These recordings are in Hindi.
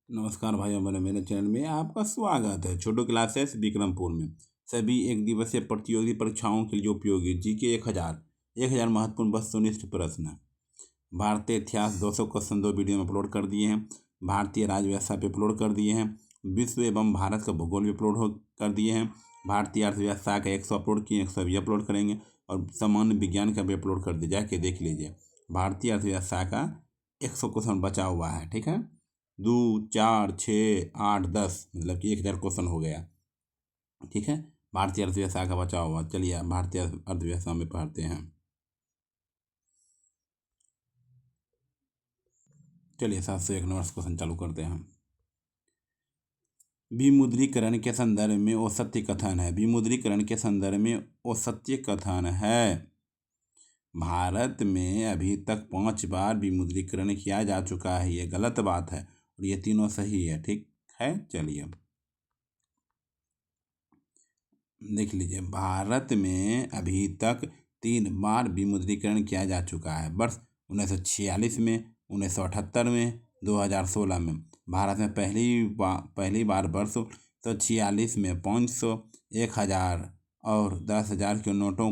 नमस्कार भाइयों बहनों, मेरे चैनल में आपका स्वागत है। छोटो क्लासेस विक्रमपुर में सभी एक दिवसीय प्रतियोगी परीक्षाओं के लिए उपयोगी जीके 1000 महत्वपूर्ण वस्तुनिष्ठ प्रश्न। भारतीय इतिहास 200 क्वेश्चन 2 वीडियो में अपलोड कर दिए हैं। भारतीय राजव्यवस्था पे अपलोड कर दिए हैं। विश्व एवं भारत का भूगोल भी अपलोड कर दिए हैं। भारतीय अर्थव्यवस्था का 100 अपलोड किए, 100 भी अपलोड करेंगे और सामान्य विज्ञान का भी अपलोड कर दिया, जाके देख लीजिए। भारतीय अर्थव्यवस्था का 100 क्वेश्चन बचा हुआ है, ठीक है। 2, 4, 6, 8, 10 मतलब कि 1000 क्वेश्चन हो गया, ठीक है। भारतीय अर्थव्यवस्था का बचा हुआ, चलिए भारतीय अर्थव्यवस्था में पढ़ते हैं। चलिए 701 नंबर क्वेश्चन चालू करते हैं। विमुद्रीकरण के संदर्भ में औसत्य कथन है। विमुद्रीकरण के संदर्भ में औसत्य कथन है। भारत में अभी तक 5 बार विमुद्रीकरण किया जा चुका है, ये गलत बात है और ये तीनों सही है, ठीक है। चलिए देख लीजिए, भारत में अभी तक 3 बार विमुद्रीकरण किया जा चुका है। वर्ष 1946 में, 1978 में, 2016 में। भारत में पहली बार वर्ष 1946 में 500, 1000 और 10,000 के नोटों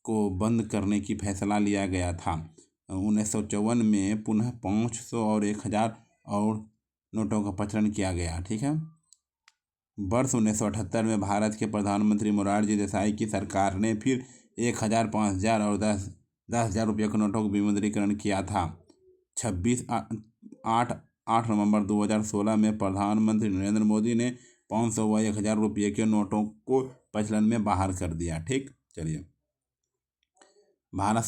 को बंद करने की फैसला लिया गया था। 1954 में पुनः 500 और 1000 और नोटों का प्रचलन किया गया, ठीक है। वर्ष 1978 में भारत के प्रधानमंत्री मोरारजी देसाई की सरकार ने फिर 1000, 5000 और 10,000 रुपये के नोटों का विमुद्रीकरण किया था। 8 नवंबर 2016 में प्रधानमंत्री नरेंद्र मोदी ने 500 व 1000 रुपये के नोटों को प्रचलन में बाहर कर दिया, ठीक। चलिए, भारत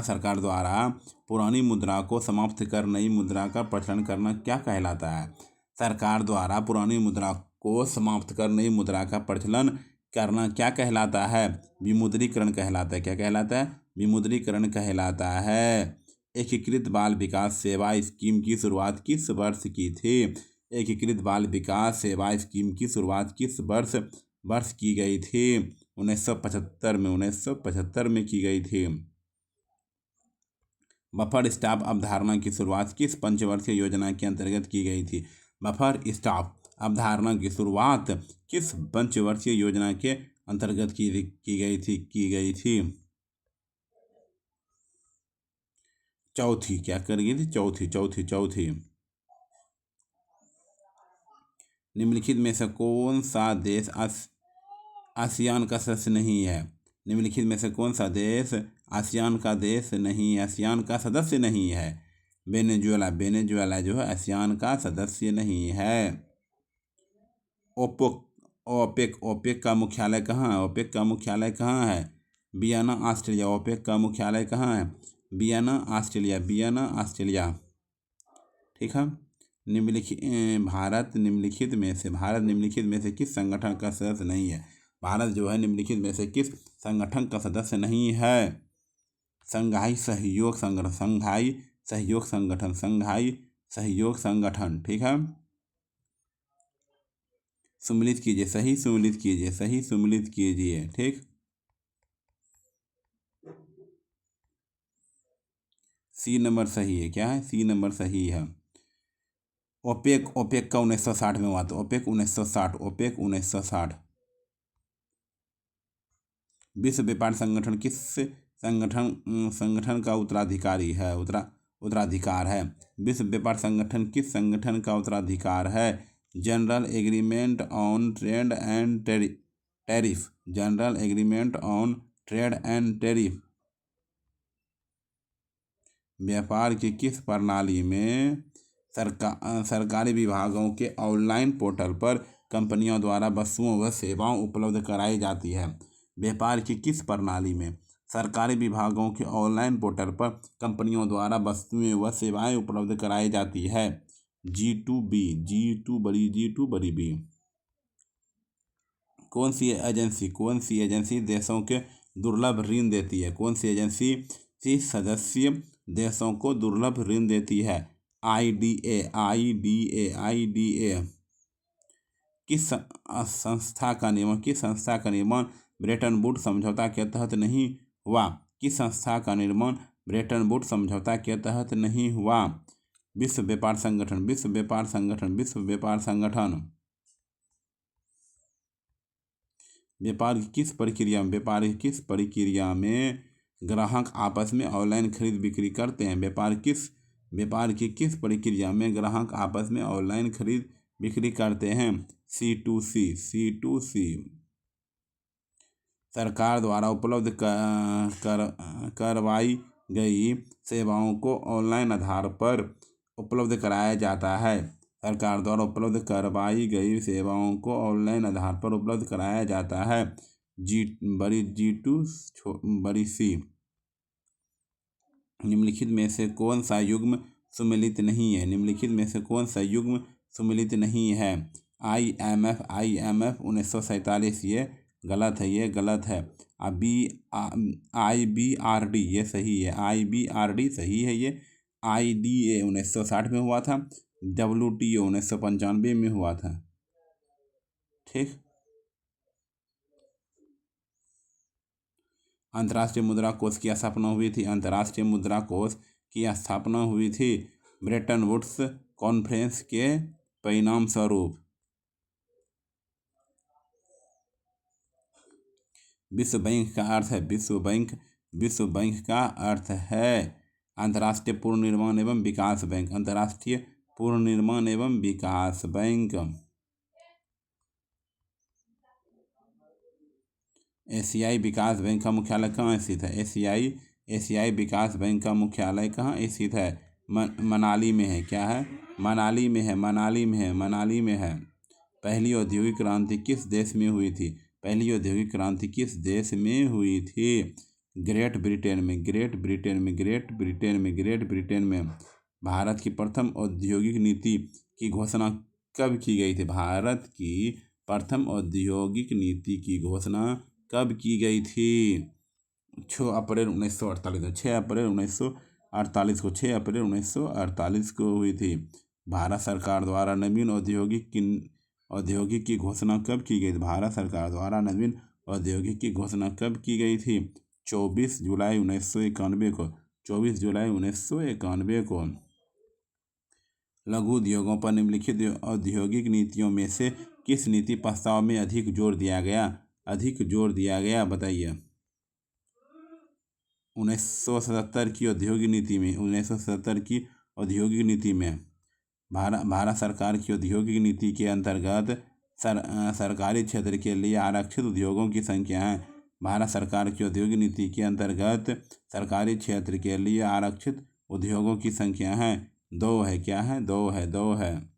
सरकार द्वारा पुरानी मुद्रा को समाप्त कर नई मुद्रा का प्रचलन करना क्या कहलाता है। सरकार द्वारा पुरानी मुद्रा को समाप्त कर नई मुद्रा का प्रचलन करना क्या कहलाता है। विमुद्रीकरण कहलाता है। क्या कहलाता है? विमुद्रीकरण कहलाता है। एकीकृत बाल विकास सेवा स्कीम की शुरुआत किस वर्ष की थी। एकीकृत बाल विकास सेवा स्कीम की शुरुआत किस वर्ष की गई थी। 1975 में की गई थी। बफर स्टॉप अवधारणा की शुरुआत किस पंचवर्षीय योजना के अंतर्गत की गई थी। बफर स्टॉप अवधारणा की शुरुआत किस पंचवर्षीय योजना के अंतर्गत की गई थी। चौथी, क्या कर गई थी? चौथी। निम्नलिखित में से कौन सा देश आसियान का सदस्य नहीं है। निम्नलिखित में से कौन सा देश आसियान का सदस्य नहीं है। वेनेजुएला जो है आसियान का सदस्य नहीं है। ओपेक का मुख्यालय कहाँ है। Vienna, Australia. ओपेक का मुख्यालय कहाँ है? वियना, ऑस्ट्रेलिया, ठीक है। भारत निम्नलिखित में से किस संगठन का सदस्य नहीं है। भारत जो है निम्नलिखित में से किस संगठन का सदस्य नहीं है। संघाई सहयोग संगठन, ठीक है। सम्मिलित कीजिए, सही सम्मिलित कीजिए, ठीक। सी नंबर सही है। क्या है? सी नंबर सही है। ओपेक का 1960 में हुआ था। ओपेक 1960। विश्व व्यापार संगठन किस संगठन का उत्तराधिकारी है। उत्तराधिकार है। विश्व व्यापार संगठन किस संगठन का उत्तराधिकार है। General agreement on trade and tariff. General agreement on trade and tariff व्यापार की किस प्रणाली में सरकारी विभागों के ऑनलाइन पोर्टल पर कंपनियों द्वारा वस्तुओं व सेवाएं उपलब्ध कराई जाती है। व्यापार की किस प्रणाली में सरकारी विभागों के ऑनलाइन पोर्टल पर कंपनियों द्वारा वस्तुएं व सेवाएं उपलब्ध कराई जाती है। G2B, G2 बड़ी बी। कौन सी एजेंसी देशों के दुर्लभ ऋण देती है। कौन सी एजेंसी सदस्य देशों को दुर्लभ ऋण देती है। IDA। किस संस्था का निर्माण ब्रेटन वुड्स समझौता के तहत नहीं हुआ। किस संस्था का निर्माण ब्रेटन वुड्स समझौता के तहत नहीं हुआ। विश्व व्यापार संगठन, विश्व व्यापार संगठन, विश्व व्यापार संगठन व्यापार की किस प्रक्रिया में ग्राहक आपस में ऑनलाइन खरीद बिक्री करते हैं? व्यापार की किस प्रक्रिया में ग्राहक आपस में ऑनलाइन खरीद बिक्री करते हैं? C2C। सरकार द्वारा उपलब्ध करवाई गई सेवाओं को ऑनलाइन आधार पर उपलब्ध कराया जाता है। सरकार द्वारा उपलब्ध करवाई गई सेवाओं को ऑनलाइन आधार पर उपलब्ध कराया जाता है। बड़ी सी। निम्नलिखित में से कौन सा युग्म सुमेलित नहीं है? निम्नलिखित में से कौन सा युग्म सुमेलित नहीं है? IMF 1947, ये गलत है। अभी IBRD ये सही है, IBRD सही है ये। IDA 1960 में हुआ था। WTO 1995 में हुआ था। ठीक। अंतर्राष्ट्रीय मुद्रा कोष की स्थापना हुई थी। अंतर्राष्ट्रीय मुद्रा कोष की स्थापना हुई थी ब्रेटन वुड्स कॉन्फ्रेंस के परिणाम स्वरूप। विश्व बैंक का अर्थ है, विश्व बैंक का अर्थ है अंतर्राष्ट्रीय पूर्ण निर्माण एवं विकास बैंक। अंतर्राष्ट्रीय पूर्ण निर्माण एवं विकास बैंक। एशियाई विकास बैंक का मुख्यालय कहाँ स्थित है? एशियाई विकास बैंक का मुख्यालय कहाँ स्थित है? मनाली में है। क्या है? मनाली में है। पहली औद्योगिक क्रांति किस देश में हुई थी? पहली औद्योगिक क्रांति किस देश में हुई थी? ग्रेट ब्रिटेन में। भारत की प्रथम औद्योगिक नीति की घोषणा कब की गई थी? भारत की प्रथम औद्योगिक नीति की घोषणा कब की गई थी? 6 अप्रैल 1948 को हुई थी। भारत सरकार द्वारा नवीन औद्योगिक की घोषणा कब की गई थी? भारत सरकार द्वारा नवीन औद्योगिक की घोषणा कब की गई थी? 24 जुलाई 1991 को। 24 जुलाई 1991 को। लघु उद्योगों पर निम्नलिखित औद्योगिक नीतियों में से किस नीति प्रस्ताव में अधिक जोर दिया गया? बताइए। 1977 की औद्योगिक नीति में भारत सरकार की औद्योगिक नीति के अंतर्गत सरकारी क्षेत्र के लिए आरक्षित उद्योगों की संख्या है। भारत सरकार की औद्योगिक नीति के अंतर्गत सरकारी क्षेत्र के लिए आरक्षित उद्योगों की संख्या है 2 है। क्या है? 2 है।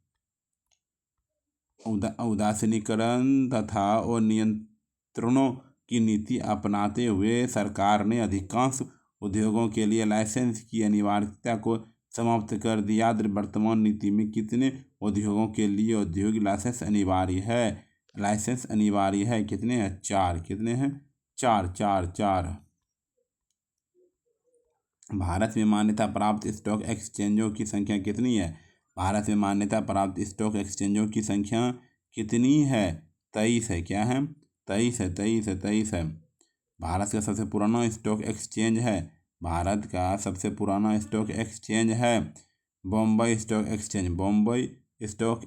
उदासीनीकरण तथा नियंत्रणों की नीति अपनाते हुए सरकार ने अधिकांश उद्योगों के लिए लाइसेंस की अनिवार्यता को समाप्त कर दिया। वर्तमान नीति में कितने उद्योगों के लिए औद्योगिक लाइसेंस अनिवार्य है? कितने हैं? 4। कितने हैं? 4। भारत में मान्यता प्राप्त स्टॉक एक्सचेंजों की संख्या कितनी है? भारत में मान्यता प्राप्त स्टॉक एक्सचेंजों की संख्या कितनी है? 23 है। क्या है? 23 है। भारत का सबसे पुराना स्टॉक एक्सचेंज है। भारत का सबसे पुराना स्टॉक एक्सचेंज है Bombay stock exchange. Bombay stock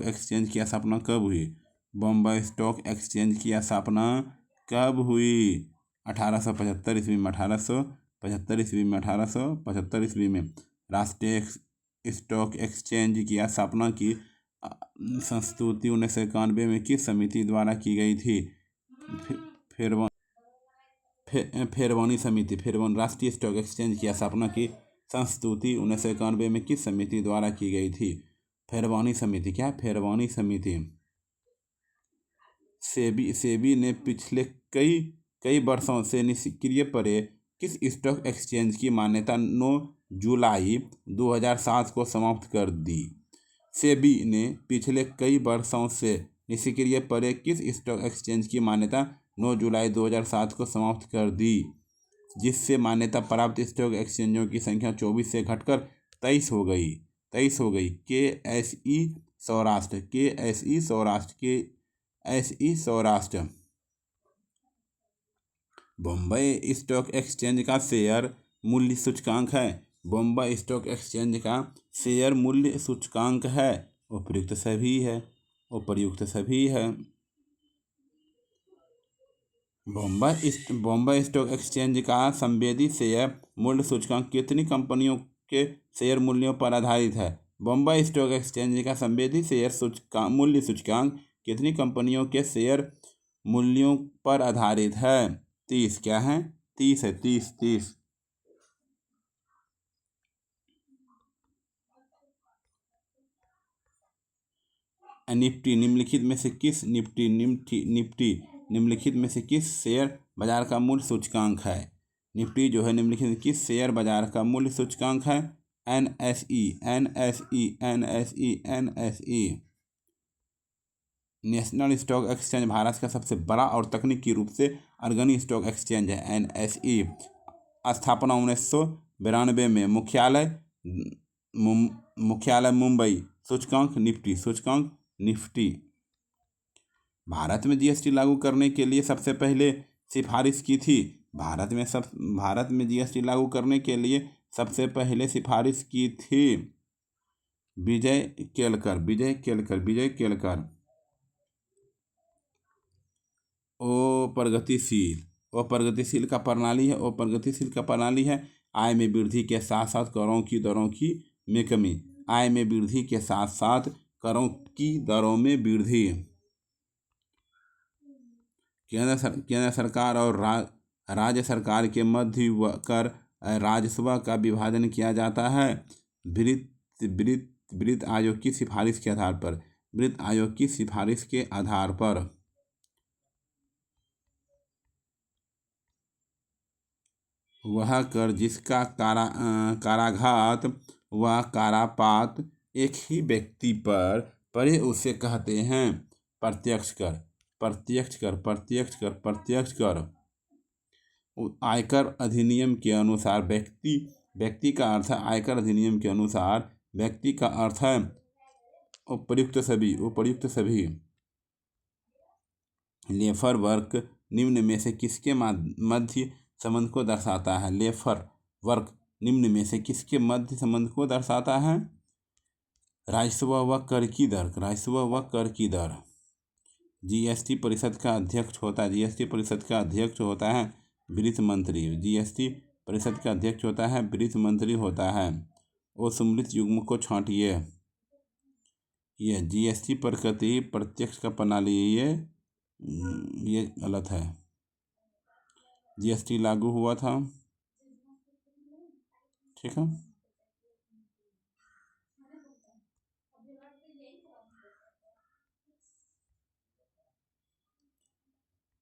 exchange की स्थापना कब हुई? बॉम्बे स्टॉक एक्सचेंज की स्थापना कब हुई? 1875 ईस्वी में। 1875 ईस्वी में राष्ट्रीय स्टॉक एक्सचेंज की स्थापना की संस्तुति 1991 में किस समिति द्वारा की गई थी? फेरवानी समिति। राष्ट्रीय स्टॉक एक्सचेंज की स्थापना की संस्तुति 1991 में किस समिति द्वारा की गई थी? फेरवानी समिति। क्या? फेरवानी समिति। सेबी ने पिछले कई वर्षों से निष्क्रिय पड़े किस स्टॉक एक्सचेंज की मान्यता 9 जुलाई 2007 को समाप्त कर दी? सेबी ने पिछले कई वर्षों से निष्क्रिय पड़े किस स्टॉक एक्सचेंज की मान्यता 9 जुलाई 2007 को समाप्त कर दी, जिससे मान्यता प्राप्त स्टॉक एक्सचेंजों की संख्या 24 से घटकर 23 हो गई। KSE Saurashtra NSE Saurashtra. Bombay stock exchange का शेयर मूल्य सूचकांक है। बॉम्बे स्टॉक एक्सचेंज का शेयर मूल्य सूचकांक है। उपयुक्त सभी है। उपयुक्त सभी है। बॉम्बे स्टॉक एक्सचेंज का संवेदी शेयर मूल्य सूचकांक कितनी कंपनियों के शेयर मूल्यों पर आधारित है? बॉम्बे स्टॉक एक्सचेंज का संवेदी शेयर सूचकांक मूल्य सूचकांक कितनी कंपनियों के शेयर मूल्यों पर आधारित है? 30। क्या है? 30 है। 30। निफ्टी निम्नलिखित में से किस निम्नलिखित में से किस शेयर बाजार का मूल्य सूचकांक है? निफ्टी जो है निम्नलिखित में किस शेयर बाजार का मूल्य सूचकांक है? NSE। National stock exchange Bharat का सबसे बड़ा और तकनीकी रूप से अग्रणी स्टॉक एक्सचेंज है। NSE स्थापना 1992 में। मुख्यालय मुंबई। सूचकांक निफ्टी। भारत में GST लागू करने के लिए सबसे पहले सिफारिश की थी। भारत में GST लागू करने के लिए सबसे पहले सिफारिश की थी विजय केलकर। प्रगतिशील का प्रणाली है आय में वृद्धि के साथ साथ करों की दरों में कमी। आय में वृद्धि के साथ साथ करों की दरों में वृद्धि। केंद्र सरकार और राज्य सरकार के मध्य कर राजस्व का विभाजन किया जाता है वित्त आयोग की सिफारिश के आधार पर। वह कर जिसका काराघात व कारापात एक ही व्यक्ति पर पड़े उसे कहते हैं प्रत्यक्ष कर। आयकर अधिनियम के अनुसार व्यक्ति का अर्थ है आयकर अधिनियम के अनुसार व्यक्ति का अर्थ है उपयुक्त सभी। लेबर वर्क निम्न में से किसके मध्य संबंध को दर्शाता है? लेबर वर्क निम्न में से किसके मध्य संबंध को दर्शाता है? राजस्व व कर की दर। GST परिषद का अध्यक्ष होता है वित्त मंत्री। GST परिषद का अध्यक्ष होता है वित्त मंत्री होता है। वो सम्मिलित युग्म को छांटिए। ये GST प्रत्यक्ष का प्रणाली ये गलत है। GST लागू हुआ था। ठीक है।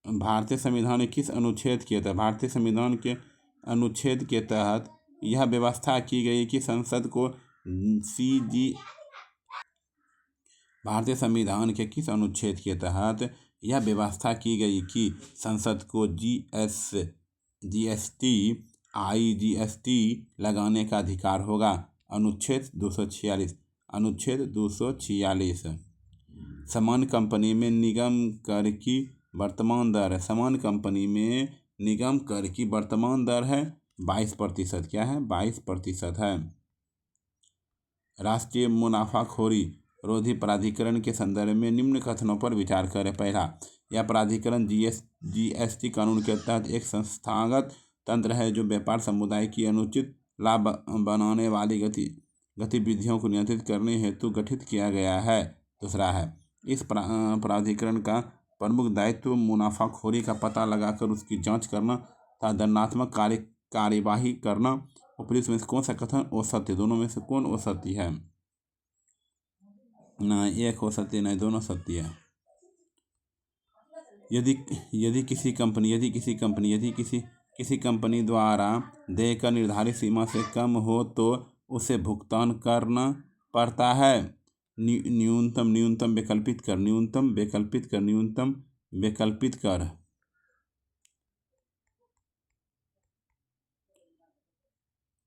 भारतीय संविधान में किस अनुच्छेद के तहत भारतीय संविधान के अनुच्छेद के तहत यह व्यवस्था की गई कि संसद को भारतीय संविधान के किस अनुच्छेद के तहत यह व्यवस्था की गई कि संसद को GST लगाने का अधिकार होगा? अनुच्छेद 246। समान कंपनी में निगम कर की वर्तमान दर है। समान कंपनी में निगम कर की वर्तमान दर है 22%। क्या है? 22% है। राष्ट्रीय मुनाफाखोरी रोधी प्राधिकरण के संदर्भ में निम्न कथनों पर विचार करें। पहला, यह प्राधिकरण GST कानून के तहत एक संस्थागत तंत्र है जो व्यापार समुदाय की अनुचित लाभ बनाने वाली गतिविधियों को नियंत्रित करने हेतु गठित किया गया है। दूसरा है, इस प्राधिकरण का प्रमुख दायित्व मुनाफाखोरी का पता लगाकर उसकी जांच करना तथा दंडात्मक कार्यवाही करना। उपयुक्त में से कौन सा कथन असत्य? दोनों में से कौन असत्य है? ना एक असत्य नहीं, दोनों सत्य है। यदि किसी कंपनी द्वारा देय कर निर्धारित सीमा से कम हो तो उसे भुगतान करना पड़ता है। न्यूनतम वैकल्पिक कर।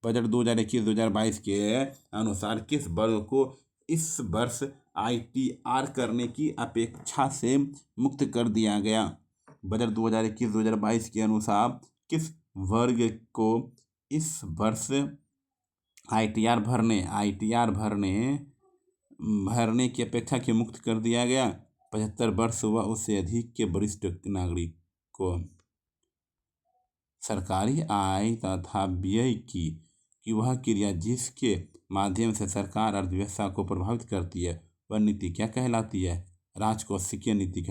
बजट 2021-2022 के अनुसार किस वर्ग को इस वर्ष ITR करने की अपेक्षा से मुक्त कर दिया गया। बजट 2021-2022 के अनुसार किस वर्ग को इस वर्ष ITR भरने की अपेक्षा के मुक्त कर दिया गया? 75 वर्ष व उससे अधिक के वरिष्ठ नागरिक को। सरकारी आय तथा व्यय की वह क्रिया जिसके माध्यम से सरकार अर्थव्यवस्था को प्रभावित करती है वह नीति क्या कहलाती है? राजकोषीय नीति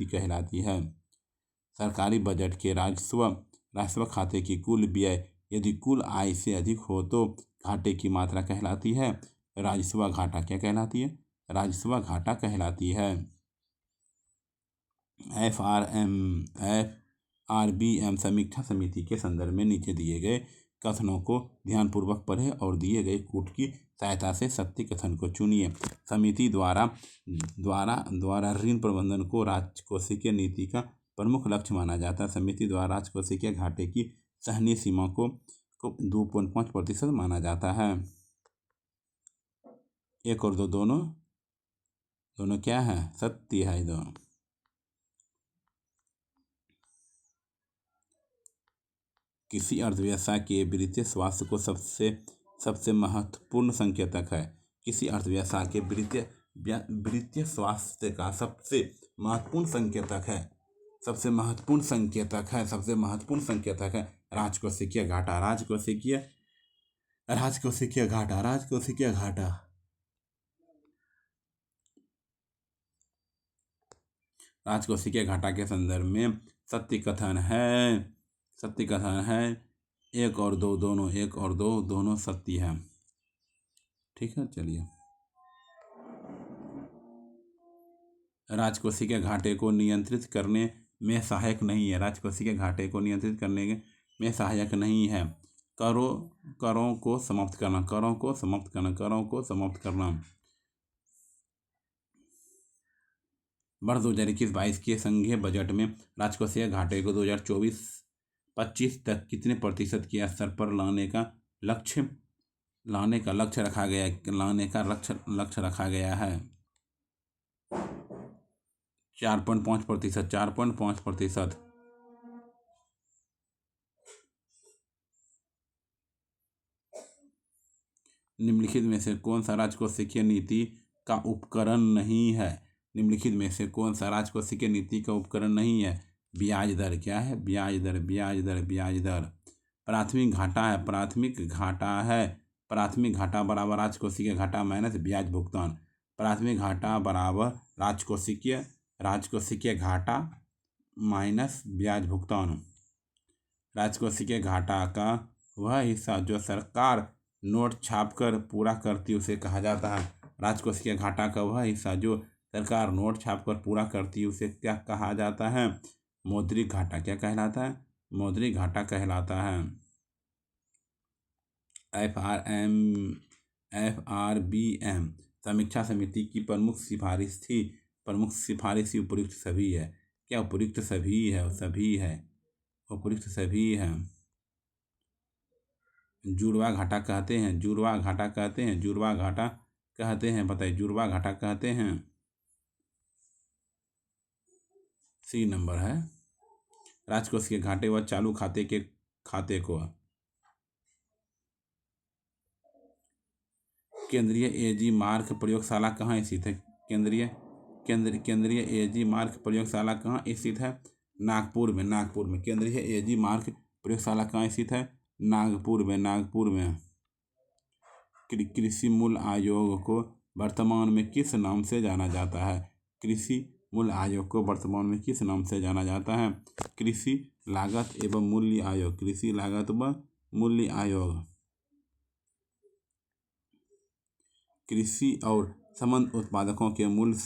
कहलाती है। सरकारी बजट के राजस्व खाते की कुल व्यय यदि कुल आय से अधिक हो तो घाटे की मात्रा कहलाती है। राजस्व घाटा क्या कहलाती है? राजस्व घाटा कहलाती है। FRBM समीक्षा समिति के संदर्भ में नीचे दिए गए कथनों को ध्यानपूर्वक पढ़ें और दिए गए कूट की सहायता से सत्य कथन को चुनिए। समिति द्वारा ऋण प्रबंधन को राजकोषीय नीति का प्रमुख लक्ष्य माना जाता है। समिति द्वारा राजकोषीय घाटे की सहनीय सीमा को 2.5% माना जाता है। 1 और 2 दोनों क्या है? सत्य है। दोनों किसी अर्थव्यवस्था के वित्तीय स्वास्थ्य को सबसे महत्वपूर्ण संकेतक है। किसी अर्थव्यवस्था के वित्तीय स्वास्थ्य का सबसे महत्वपूर्ण संकेतक है राजकोषीय घाटा। राजकोषीय घाटा के संदर्भ में सत्य कथन है 1 और 2 दोनों सत्य है। ठीक है, चलिए। राजकोषीय घाटे को नियंत्रित करने में सहायक नहीं है। राजकोषीय घाटे को नियंत्रित करने में सहायक नहीं है। करों को समाप्त करना। वर्ष 2021-22 के संघीय बजट में राजकोषीय घाटे को 2024-25 तक कितने प्रतिशत के स्तर पर लाने का लक्ष्य रखा गया है? 4.5%। निम्नलिखित में से कौन सा राजकोषीय नीति का उपकरण नहीं है? ब्याज दर क्या है? ब्याज दर। प्राथमिक घाटा बराबर राजकोषीय घाटा माइनस ब्याज भुगतान। प्राथमिक घाटा बराबर राजकोषीय घाटा माइनस ब्याज भुगतान। राजकोषीय घाटा का वह हिस्सा जो सरकार नोट छापकर पूरा करती उसे कहा जाता है। राजकोषीय घाटा का वह हिस्सा जो सरकार नोट छापकर पूरा करती है उसे क्या कहा जाता है? मौद्रिक घाटा। क्या कहलाता है? मौद्रिक घाटा कहलाता है। FRBM समीक्षा समिति की प्रमुख सिफारिश उपयुक्त सभी है। क्या उपयुक्त सभी है? उपयुक्त सभी है। जुड़वा घाटा कहते हैं। बताइए, जुड़वा घाटा कहते हैं। C नंबर है। राजकोषीय घाटे व चालू खाते को केंद्रीय एजी मार्क प्रयोगशाला कहाँ स्थित है? केंद्रीय एजी मार्क प्रयोगशाला कहाँ स्थित है? नागपुर में। केंद्रीय एजी मार्क प्रयोगशाला कहाँ स्थित है? नागपुर में। कृषि मूल्य आयोग को वर्तमान में किस नाम से जाना जाता है? कृषि मूल्य आयोग को वर्तमान में किस नाम से जाना जाता है? कृषि लागत एवं मूल्य आयोग। कृषि और संबद्ध उत्पादकों के मूल्य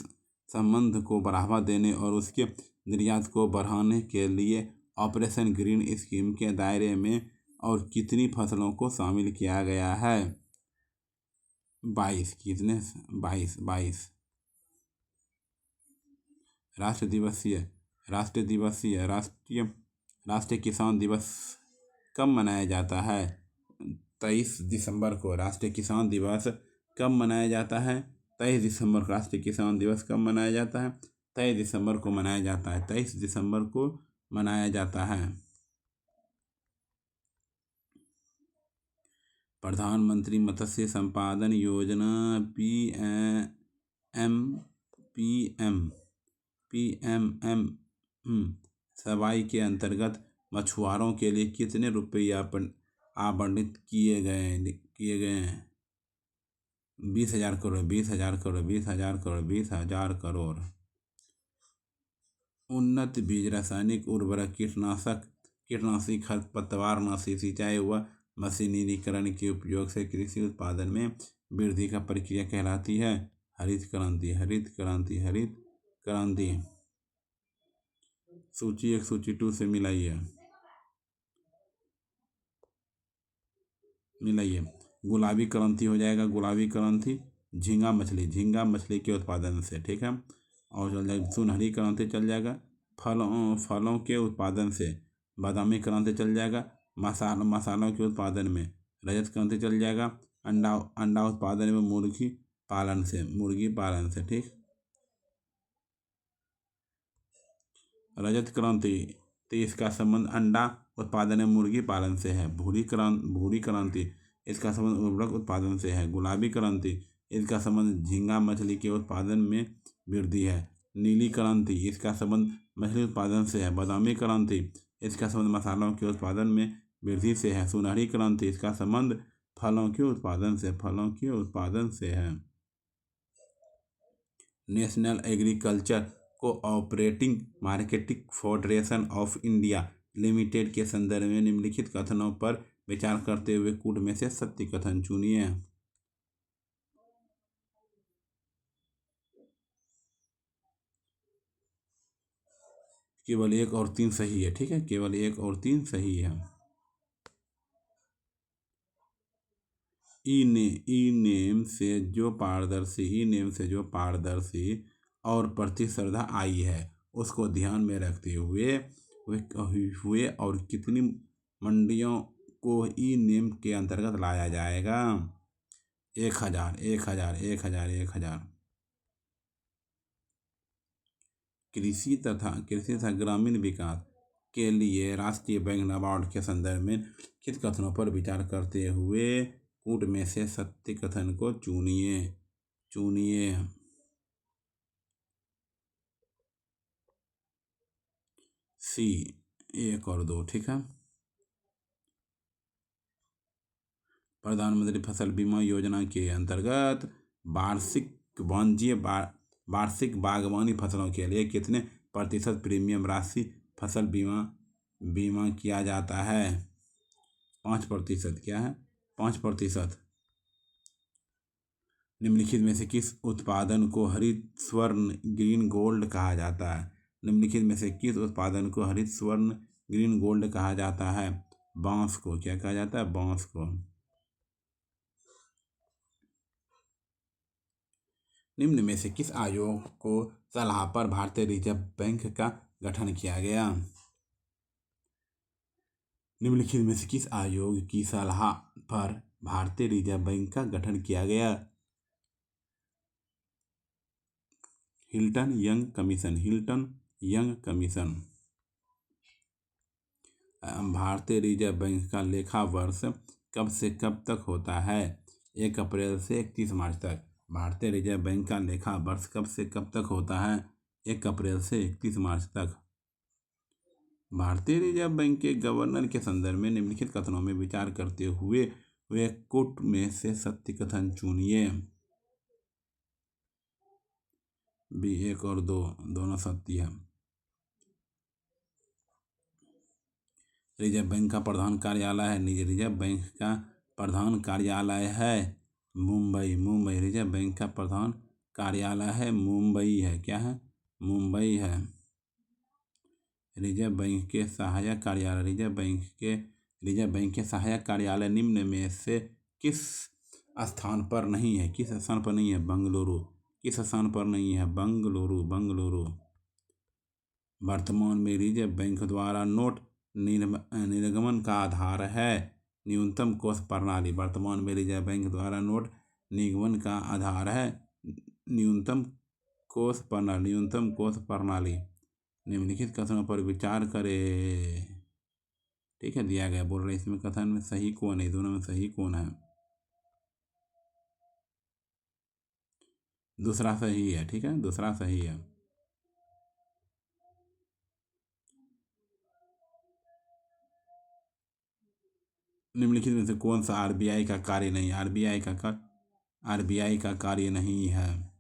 संबंध को बढ़ावा देने और उसके निर्यात को बढ़ाने के लिए ऑपरेशन ग्रीन स्कीम के दायरे में और कितनी फसलों को शामिल किया गया है? 22। कितने? 22। राष्ट्रीय किसान दिवस कब मनाया जाता है? 23 दिसंबर को राष्ट्रीय किसान दिवस कब मनाया जाता है? 23 दिसंबर को राष्ट्रीय किसान दिवस कब मनाया जाता है? 23 दिसंबर को मनाया जाता है। 23 दिसंबर को मनाया जाता है। प्रधानमंत्री मत्स्य संपादन योजना PMM सवाई के अंतर्गत मछुआरों के लिए कितने रुपये आवंटित किए गए हैं? 20,000 करोड़, 20,000 करोड़, 20,000 करोड़, 20,000 करोड़। उन्नत बीज, रासायनिक उर्वरक, कीटनाशी, खरपतवारनाशी, सिंचाई व मशीनीकरण के उपयोग से कृषि उत्पादन में वृद्धि का प्रक्रिया कहलाती है हरित क्रांति। हरित क्रांति, हरित क्रांति। सूची 1 सूची 2 से मिलाइए। गुलाबी क्रांति हो जाएगा, गुलाबी क्रांति झींगा मछली के उत्पादन से, ठीक है। और चल जाएगा सुनहरी क्रांति, चल जाएगा फलों के उत्पादन से। बादामी क्रांति चल जाएगा मसालों के उत्पादन में। रजत क्रांति चल जाएगा अंडा उत्पादन में मुर्गी पालन से, ठीक। रजत क्रांति तो इसका संबंध अंडा उत्पादन में मुर्गी पालन से है। भूरी क्रांति इसका संबंध उर्वरक उत्पादन से है। गुलाबी क्रांति इसका संबंध झींगा मछली के उत्पादन में वृद्धि है। नीली क्रांति इसका संबंध मछली उत्पादन से है। बादामी क्रांति इसका संबंध मसालों के उत्पादन में वृद्धि से है। सुनहरी क्रांति इसका संबंध फलों के उत्पादन से है। National agriculture cooperative marketing federation of India limited के संदर्भ में निम्नलिखित कथनों पर विचार करते हुए कूट में से सत्य कथन चुनिए। केवल 1 और 3 सही है, ठीक है, केवल 1 और 3 सही है। ई नेम से जो पारदर्शी और प्रतिस्पर्धा आई है उसको ध्यान में रखते हुए और कितनी मंडियों को ई नेम के अंतर्गत लाया जाएगा? 1,000। कृषि तथा ग्रामीण विकास के लिए राष्ट्रीय बैंक नाबार्ड के संदर्भ में किस कथनों पर विचार करते हुए कूट में से सत्य कथन को चुनिए। सी 1 और 2, ठीक है। प्रधानमंत्री फसल बीमा योजना के अंतर्गत वार्षिक बागवानी फसलों के लिए कितने प्रतिशत प्रीमियम राशि फसल बीमा किया जाता है? 5%। क्या है? 5%। निम्नलिखित में से किस उत्पादन को हरित स्वर्ण ग्रीन गोल्ड कहा जाता है? निम्नलिखित में से किस उत्पादन को हरित स्वर्ण ग्रीन गोल्ड कहा जाता है? बांस को। क्या कहा जाता है? बांस को। निम्न में से किस आयोग को सलाह पर भारतीय रिजर्व बैंक का गठन किया गया? निम्नलिखित में से किस आयोग की सलाह पर भारतीय रिजर्व बैंक का गठन किया गया? Hilton young commission. भारतीय रिजर्व बैंक का लेखा वर्ष कब से कब तक होता है? 1 अप्रैल से 31 मार्च तक। भारतीय रिजर्व बैंक का लेखा वर्ष कब से कब तक होता है? 1 अप्रैल से 31 मार्च तक। भारतीय रिजर्व बैंक के गवर्नर के संदर्भ में निम्नलिखित कथनों में विचार करते हुए वे कूट में से सत्य कथन चुनिए। 1 और 2 दोनों सत्य है। रिजर्व बैंक का प्रधान कार्यालय है रिजर्व बैंक का प्रधान कार्यालय है मुंबई। रिजर्व बैंक का प्रधान कार्यालय है मुंबई है। क्या है? मुंबई है। रिजर्व बैंक के सहायक कार्यालय निम्न में से किस स्थान पर नहीं है? बंगलुरु। किस स्थान पर नहीं है? बंगलुरु। वर्तमान में रिजर्व बैंक द्वारा नोट निर्गमन का आधार है न्यूनतम कोष प्रणाली। वर्तमान में रिजर्व बैंक द्वारा नोट निगमन का आधार है न्यूनतम कोष प्रणाली। निम्नलिखित कथनों पर विचार करें। ठीक है, दिया गया, बोल रहे इसमें कथन में सही कौन है, दोनों में सही कौन है। दूसरा सही है। ठीक है, दूसरा सही है। निम्नलिखित में से कौन सा आरबीआई का कार्य नहीं, आरबीआई का कार्य नहीं है।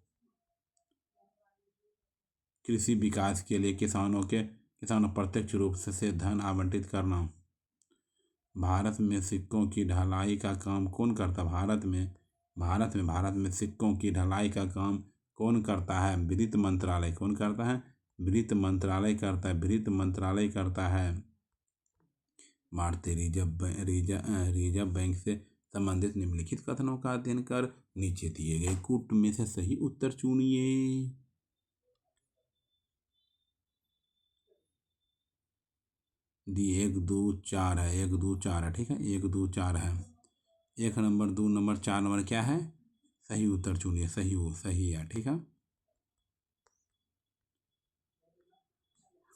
कृषि विकास के लिए किसानों प्रत्यक्ष रूप से धन आवंटित करना। भारत में सिक्कों की ढलाई का काम कौन करता है। भारत में सिक्कों की ढलाई का काम कौन करता है। वित्त मंत्रालय। कौन करता है। वित्त मंत्रालय करता है। भारतीय रिजर्व बैंक से संबंधित निम्नलिखित कथनों का अध्ययन कर नीचे दिए गए कूट में से सही उत्तर चुनिए। दी 1 2 4 है, 1 2 4 है। ठीक है, 1 2 4 है। 1 नंबर, 2 नंबर, 4 नंबर क्या है, सही उत्तर चुनिए। सही है। ठीक है।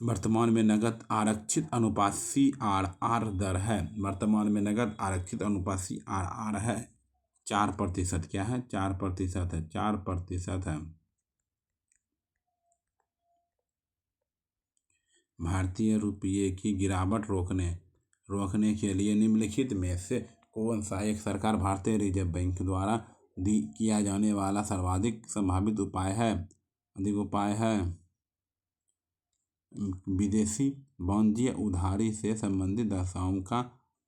वर्तमान में नगद आरक्षित अनुपात CRR दर है। वर्तमान में नगद आरक्षित अनुपात CRR है 4%। क्या है, 4% है, 4% है। भारतीय रुपये की गिरावट रोकने के लिए निम्नलिखित में से कौन सा एक सरकार भारतीय रिजर्व बैंक द्वारा किया जाने वाला सर्वाधिक संभावित उपाय है। विदेशी वाणिज्य उधारी से संबंधित दशाओं का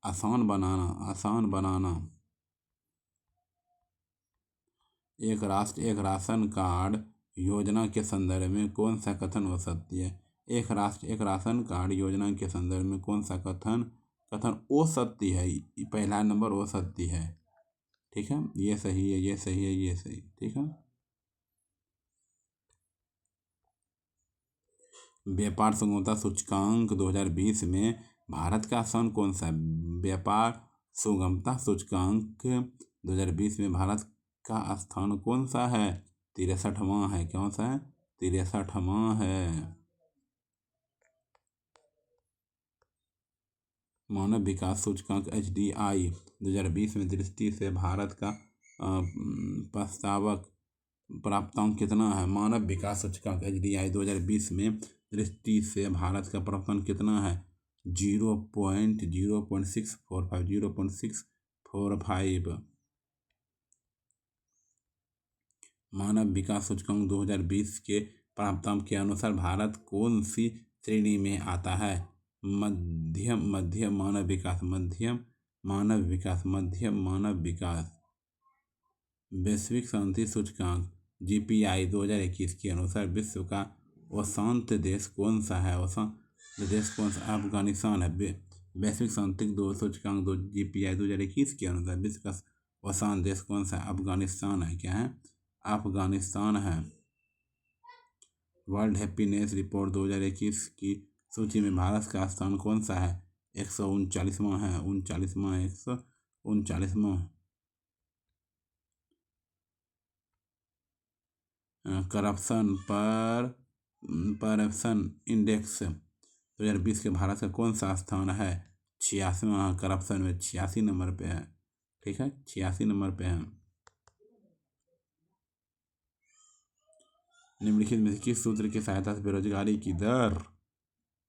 आसान बनाना। एक राष्ट्र एक राशन कार्ड योजना के संदर्भ में कौन सा कथन हो सकती है। एक राष्ट्र एक राशन कार्ड योजना के संदर्भ में कौन सा कथन हो सकती है। पहला नंबर हो सकती है। ठीक है, ये सही है, ये सही है, ये सही। ठीक है। व्यापार सुगमता सूचकांक 2020 में भारत का स्थान कौन सा है। व्यापार सुगमता सूचकांक 2020 में भारत का स्थान कौन सा है। 63वां है। कौन सा है, 63वां है। मानव विकास सूचकांक HDI 2020 में दृष्टि से भारत का प्रस्तावक प्राप्तांक कितना है। मानव विकास सूचकांक HDI 2020 में दृष्टि से भारत का प्राप्तांक कितना है। 0.645। मानव विकास सूचकांक 2020 के प्राप्तांक के अनुसार भारत कौन सी श्रेणी में आता है। मध्यम मानव विकास। वैश्विक शांति सूचकांक GPI 2021 के अनुसार विश्व का अशांत देश कौन सा है। अफगानिस्तान है। वैश्विक शांति सूचकांक GPI 2021 के अनुसार विश्व का अशांत देश कौन सा है। अफगानिस्तान है। क्या है, अफगानिस्तान है। वर्ल्ड हैप्पीनेस रिपोर्ट 2021 की सूची में भारत का स्थान कौन सा है। 139वां है। 139वां। करप्शन इंडेक्स 2020 के भारत का कौन सा स्थान है। 86वां। करप्शन में 86 नंबर पे है। ठीक है, 86 नंबर पे है। निम्नलिखित में किस सूत्र की सहायता से बेरोजगारी की दर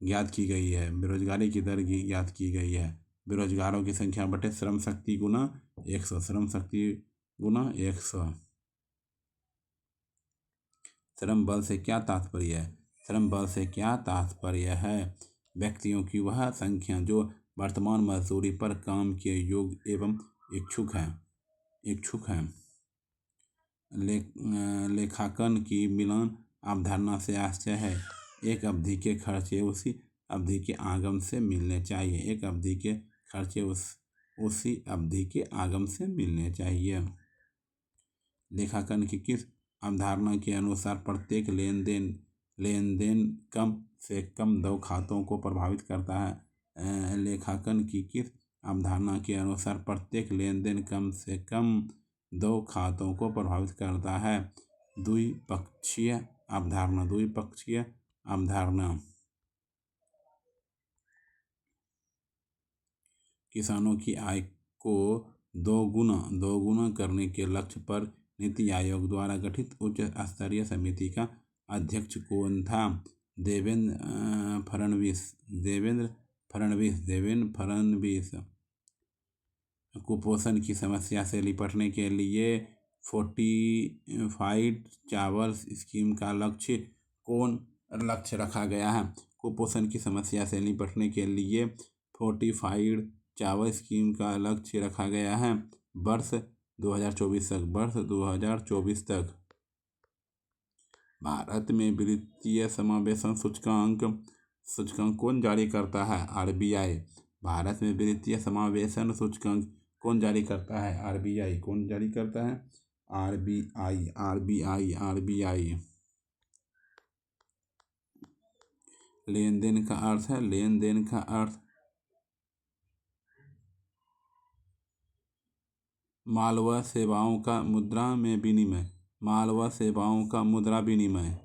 ज्ञात की गई है। बेरोजगारों की संख्या बटे श्रम शक्ति गुना 100। श्रम शक्ति गुना 100। श्रम बल से क्या तात्पर्य है। व्यक्तियों की वह संख्या जो वर्तमान मजदूरी पर काम के योग्य एवं इच्छुक हैं। लेखांकन की मिलान अवधारणा से आशय है। एक अवधि के खर्चे उसी अवधि के आगम से मिलने चाहिए। लेखांकन की किस अवधारणा के अनुसार प्रत्येक लेनदेन कम से कम 2 खातों को प्रभावित करता है। लेखांकन की किस अवधारणा के अनुसार प्रत्येक लेनदेन कम से कम दो खातों को प्रभावित करता है। द्विपक्षीय अवधारणा, द्विपक्षीय अवधारणा किसानों की आय को दोगुना करने के लक्ष्य पर नीति आयोग द्वारा गठित उच्च स्तरीय समिति का अध्यक्ष कौन था? देवेंद्र फडणवीस। कुपोषण की समस्या से निपटने के लिए फोर्टिफाइड चावल स्कीम का लक्ष्य रखा गया है? कुपोषण की समस्या से निपटने के लिए फोर्टिफाइड चावल स्कीम का लक्ष्य रखा गया है वर्ष 2024 तक। भारत में वित्तीय समावेशन सूचकांक कौन जारी करता है? RBI। भारत में वित्तीय समावेशन सूचकांक कौन जारी करता है? RBI। कौन जारी करता है? RBI। लेन देन का अर्थ है, लेन देन का अर्थ माल व सेवाओं का मुद्रा में विनिमय, माल व सेवाओं का मुद्रा विनिमय।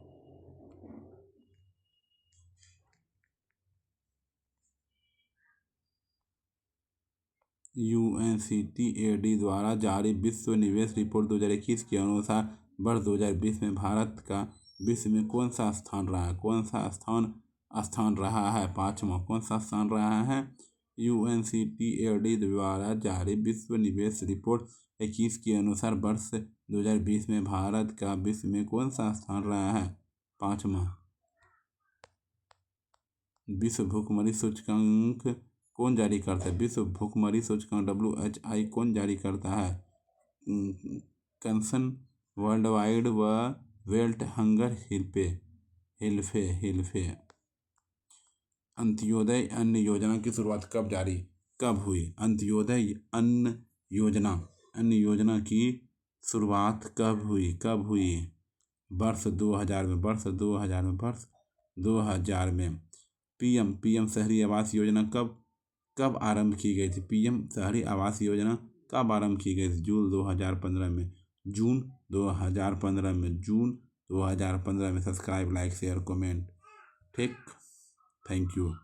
UNCTAD द्वारा जारी विश्व निवेश रिपोर्ट 2021 के अनुसार वर्ष 2020 में भारत का विश्व में कौन सा स्थान रहा है? कौन सा स्थान रहा है? 5वां। कौन सा स्थान रहा है? UNCTAD द्वारा जारी विश्व निवेश रिपोर्ट 21 के अनुसार वर्ष 2020 में भारत का विश्व में कौन सा स्थान रहा है? 5वां। विश्व भुखमरी सूचकांक कौन जारी करता है? विश्व भुखमरी सूचकांक WHI कौन जारी करता है? कंसन वर्ल्ड वाइड व वेल्थ हंगर हिल्फे। अंत्योदय अन्न योजना की शुरुआत कब हुई? अंत्योदय अन्न योजना की शुरुआत कब हुई? वर्ष 2000 में। पीएम शहरी आवास योजना कब आरंभ की गई थी? पीएम शहरी आवास योजना कब आरंभ की गई थी? जून 2015 में। Subscribe, like, share, comment. ठीक, थैंक यू।